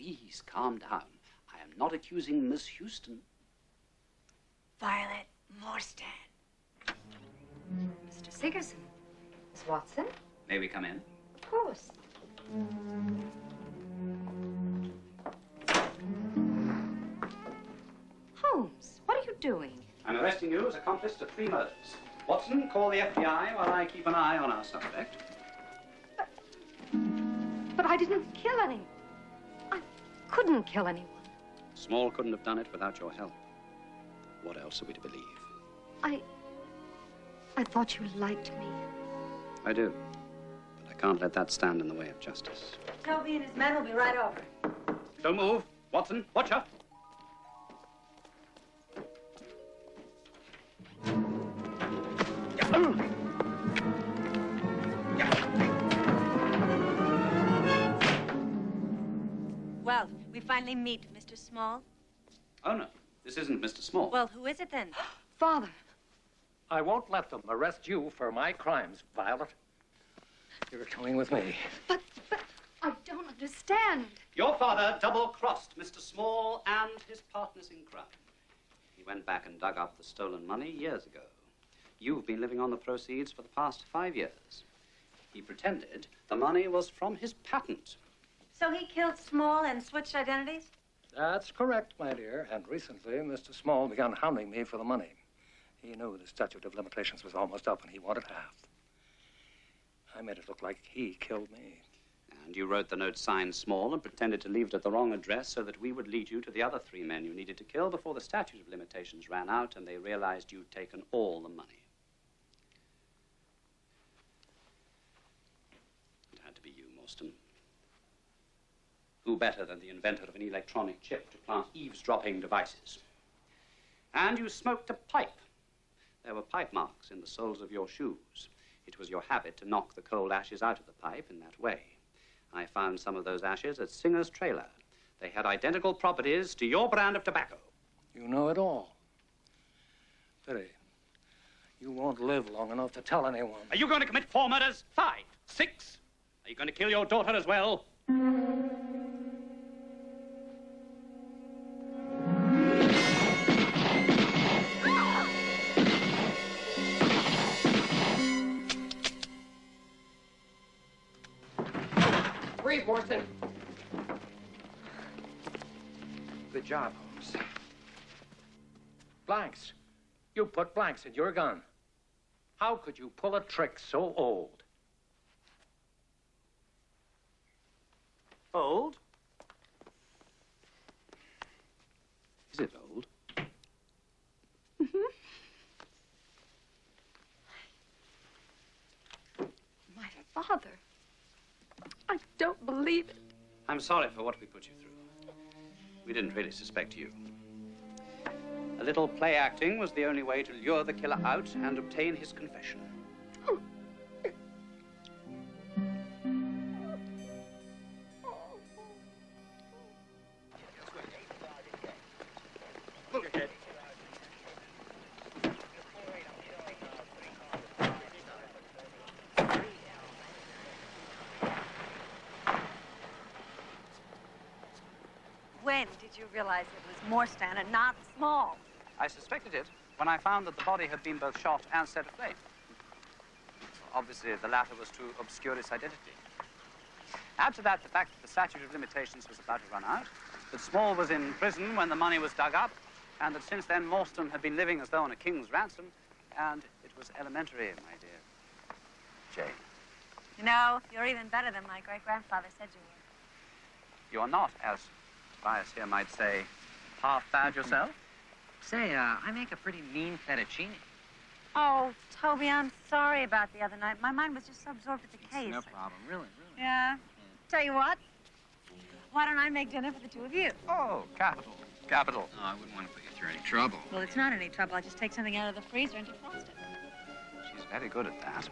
Please, calm down. I am not accusing Miss Houston. Violet Morstan. Mr. Sigerson. Miss Watson? May we come in? Of course. Holmes, what are you doing? I'm arresting you as accomplice to 3 murders. Watson, call the FBI while I keep an eye on our suspect. But I didn't kill anyone. I couldn't kill anyone. Small couldn't have done it without your help. What else are we to believe? I thought you liked me. I do. But I can't let that stand in the way of justice. Toby and his men will be right over. Don't move. Watson, watch out. Well, we finally meet Mr. Small. Oh, no. This isn't Mr. Small. Well, who is it then? Father. I won't let them arrest you for my crimes, Violet. You're coming with me. But I don't understand. Your father double-crossed Mr. Small and his partners in crime. He went back and dug up the stolen money years ago. You've been living on the proceeds for the past 5 years. He pretended the money was from his patent. So he killed Small and switched identities? That's correct, my dear. And recently, Mr. Small began hounding me for the money. He knew the statute of limitations was almost up and he wanted half. I made it look like he killed me. And you wrote the note signed Small and pretended to leave it at the wrong address so that we would lead you to the other 3 men you needed to kill before the statute of limitations ran out and they realized you'd taken all the money. It had to be you, Morstan. Who better than the inventor of an electronic chip to plant eavesdropping devices? And you smoked a pipe. There were pipe marks in the soles of your shoes. It was your habit to knock the cold ashes out of the pipe in that way. I found some of those ashes at Singer's trailer. They had identical properties to your brand of tobacco. You know it all. Pity. You won't live long enough to tell anyone. Are you going to commit 4 murders? 5? 6? Are you going to kill your daughter as well? Breathe, Morstan. Good job, Holmes. Blanks. You put blanks in your gun. How could you pull a trick so old? Old? Is it old? My father. I don't believe it. I'm sorry for what we put you through. We didn't really suspect you. A little play acting was the only way to lure the killer out and obtain his confession. When did you realize it was Morstan and not Small? I suspected it when I found that the body had been both shot and set aflame. Obviously, the latter was to obscure its identity. Add to that the fact that the statute of limitations was about to run out, that Small was in prison when the money was dug up, and that since then Morstan had been living as though on a king's ransom, and it was elementary, my dear Jane. You know, you're even better than my great-grandfather said you were. You are not, as Tobias here might say, half bad yourself? Say, I make a pretty mean fettuccine. Oh, Toby, I'm sorry about the other night. My mind was just so absorbed with the case. No problem, really. Yeah. Tell you what, why don't I make dinner for the 2 of you? Oh, capital, capital. No, I wouldn't want to put you through any trouble. Well, it's not any trouble. I just take something out of the freezer and defrost it. She's very good at that.